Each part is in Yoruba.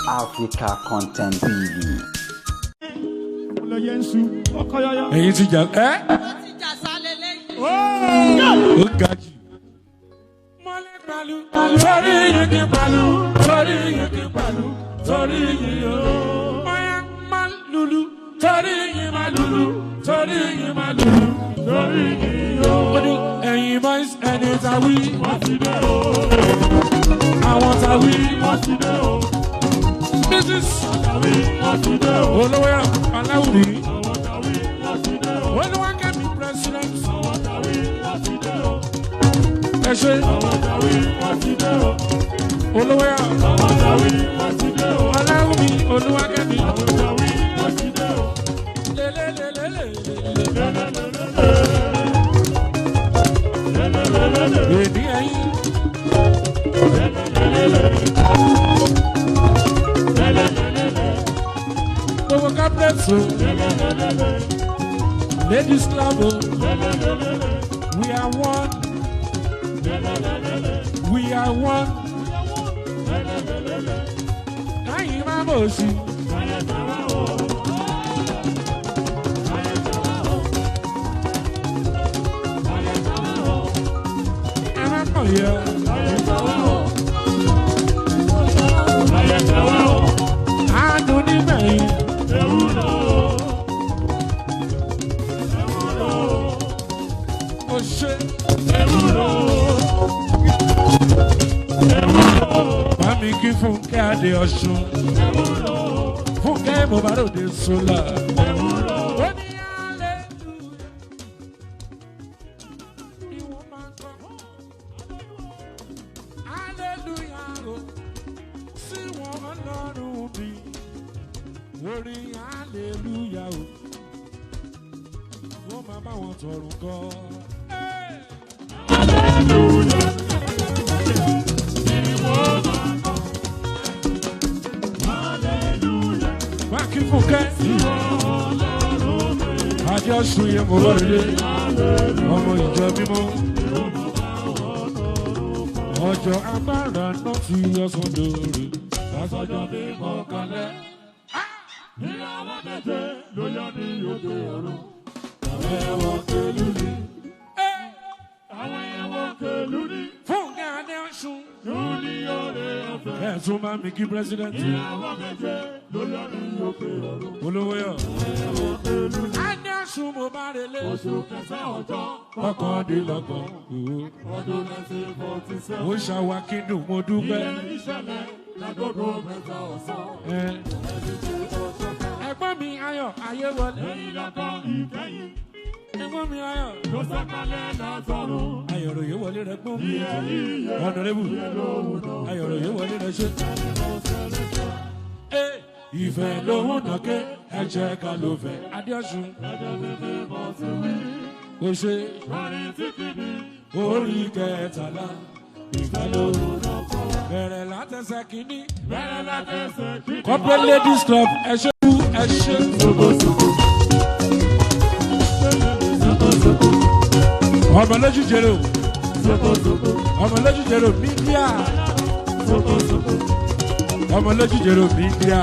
Africa Content TV. Ẹ̀yin ti jà ẹ́. Ó ga jù. Mọ́lẹ́ pàlú. Sọ́rí yìí kí pàlú. Sọ́rí yìí kí pàlú. Sọ́rí yìí yóò. Mọ́yá máa lulu. Sọ́rí yìí máa lulu. Sọ́rí yìí máa lulu. Sọ́rí yìí yóò. Ó ní ẹ̀yin boys ẹni tàwí. Wọ́n ti dé o. Àwọn tàwí. Wọ́n ti dé o. Mrs. Tàwí. Wọ́n ti dé o. Olówó aláwùrí. Àwọn tàwí. Wọ́n ti dé o. Olúwa kẹ́mi president. Àwọn tàwí. Wọ́n ti dé o. Ẹ ṣe. Àwọn tàwí. Wọ́n ti dé o. Olówó àwọn tàwí. Wọ́n ti dé o. Aláwùrí. Olúwa kẹ́mi. Àwọn tàwí. Wọ́n ti dé o. Èdè ẹ̀yìn. Gbogbo kápẹ́tù. Ladies club. We are one. We are one. Káyìn máa bò sí. Yeah. I don't need oh shit. Mami kí Fúnkẹ́ Adé Ọ̀ṣun. Fúnkẹ́ mo bá ròde sólà. Orin hallelujah o, wọ́n máa bá wọn tọrùn kọ. Hallelujah, ni wọ́n máa kọ. Hallelujah, wá kí Fúnkẹ́. Adé Ọ̀ṣun yẹn mo bá rèé, ọmọ ìjọ mímọ́. Ọjọ́ agbára náà ti ọ̀sán lórí, lọ́sọ̀jọ́ bí mo kalẹ̀. Ìyàwó méje ló yọ ní òde ọ̀run. Àwọn ẹ̀wọ̀n kẹlú ni. Àwọn ẹ̀wọ̀n kẹlú ni. Fúnkẹ́ Adé Ọ̀ṣun. Yóò ní òde ọ̀fẹ́. Ẹ tún máa mi kí pírẹsidẹ́ntì. Ìyàwó méje ló yọ ní òde ọ̀run. Olówó yọ. Ẹ̀wọ̀n kẹlú ni. Adé Ọ̀ṣun mo bá relé. Oṣù kẹsàn-án ọjọ́. Kọkàndínlọ́gbọ̀n. Ọdún 1947. Ó ṣàwákíndùn mo dúpẹ́. Ìṣẹ̀lẹ̀ lágogo mẹ́ta ọ̀sán. Ẹ̀gbọ́n mi Ayọ̀ Ayéwọlé. Ẹ̀yin lọ́kọ́ ìkẹyìn. Ẹ̀gbọ́n mi Ayọ̀. Ló sọ́kàlẹ̀ látọ̀run. Ayọ̀rọ̀ yóò wọlé rẹ̀ gbọ́n. Ọ̀nàrẹ́bù. Ayọ̀rọ̀ yóò wọlé rẹ̀ ṣe. Ìfẹ́ lòun nàké ẹ jẹ́ ká ló fẹ́. Adé Ọ̀ṣun. Kò ṣe. Orí kẹtàlá. Ìfẹ́ lòun nàkọ́. Bẹ̀rẹ̀ látẹsẹ̀ kìíní. Bẹ̀rẹ̀ látẹsẹ̀ kìíní. Corporate Ladies Club ẹ ṣe kú ẹ ṣe. Ọmọ lójú jẹrò. Ọmọ lójú jẹrò mídíà. Ọmọ lójú jẹrò mídíà.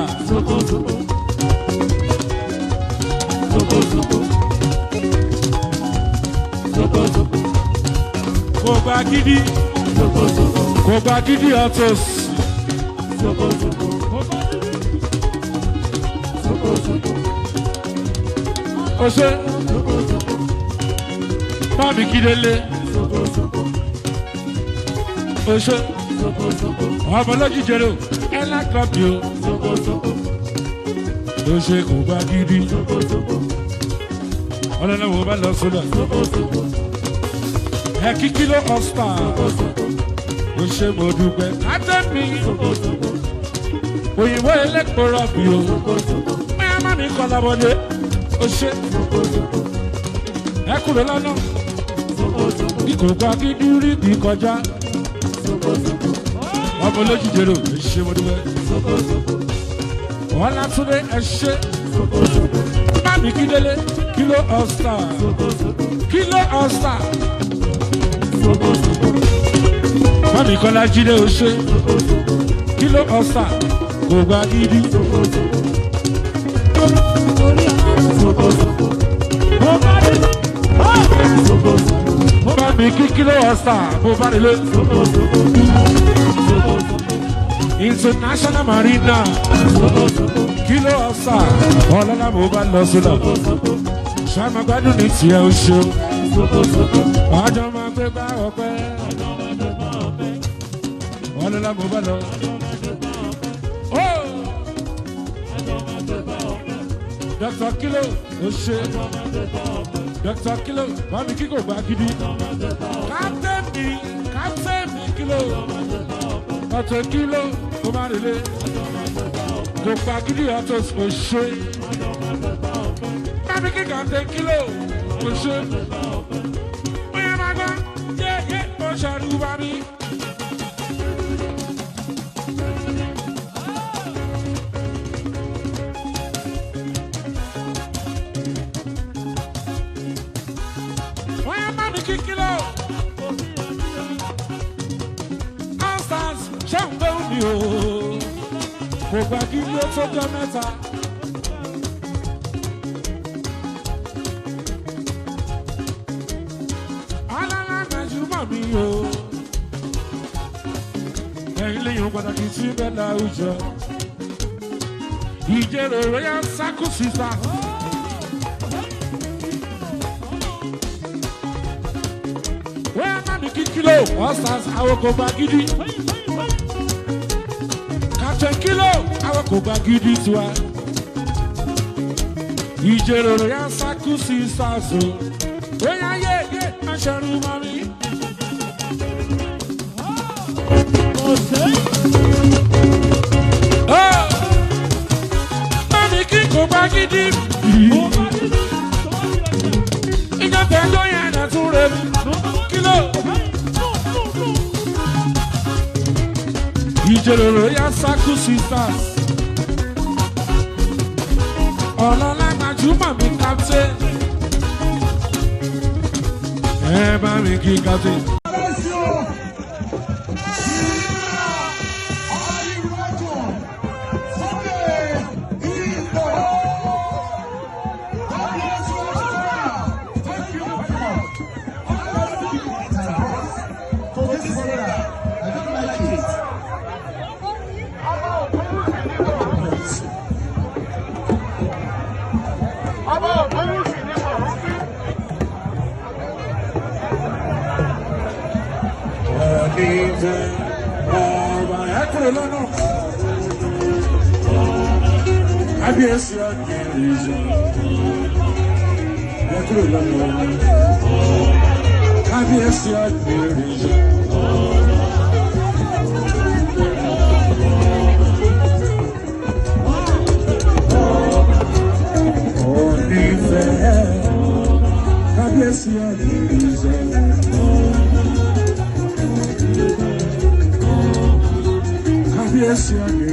Kò gba gidi. Kò gba gidi ọ̀tọ̀s. Ó ṣe. Mami Kídélé. Ó ṣe. Ọmọ lójú jẹrò. Ẹlá club yóò. Ó ṣe kò gba gidi. Ọlọ́lá wo bá lọ sódà. Ẹ kí kíló ọ̀sítà. Ó ṣe mo dúpẹ́. Adẹ́mi. Òyìnbó ẹlẹ́kọ̀ọ́rọ̀ bí o. Mẹ́rin má mi kọ́ lábọ́dé. Ó ṣe. Ẹ kúrò lọ́nà. Ìkòkò akíndí rí bí kọjá. Ọmọ lójú jẹrò. Ẹ ṣe mo dúpẹ́. Wọ́n látúndé ẹ ṣe. Mami Kídélé. Kíló ọ̀sítà. Kíló ọ̀sítà. Mami Kọ́lá Jídé Oṣé. Kíló ọ̀sà kò gbá gidi. Mo bá mi kí kíló ọ̀sà, mo bá nílé. International Marina, kíló ọ̀sà, ọlọ́lá mo bá lọ sólà. Ṣáàmà gbádùn ní tiẹ̀ o ṣe. Àjọ máa gbé bá ọpẹ́. Ọlọ́lá mo bá lọ. Dr. Kilo, o ṣe. Dr. Kilo, mami kíkò gbá gidi. Captain mi Kilo. Dr. Kilo, mo máa rèlé. Kò gbá gidi ọ̀tọ̀ o ṣe. Mami kí Captain Kilo, o ṣe. Bóyá máa gbá, yé, o ṣàrú bá mi. Kò gbà kí ló tó jọ mẹ́ta. Alára Nàìjíríà mi o. Ẹ̀yin lèyàn pàtàkì tí bẹ́ẹ̀ láwùjọ. Ìjẹ́rò Royal Circle Sisters. Wẹ́ẹ́ má mi kí kílò ọ̀sán àwọn kò gbà gidi. Kilo, àwọn kò gbà gidi tiwa. Ìjẹ̀rò Royal Circle Sisters o. Bóyá yé, aṣọ́rù mami. Mami kí kò gbà gidi. Ìjọba ẹjọ́ yẹn náà tún rẹ̀ mí. Kilo. Ìjẹ̀rò Royal Circle Sisters. Ọlọ́lá Gbajúmọ̀ mi Captain. Ẹ bá mi kí Captain. Yes,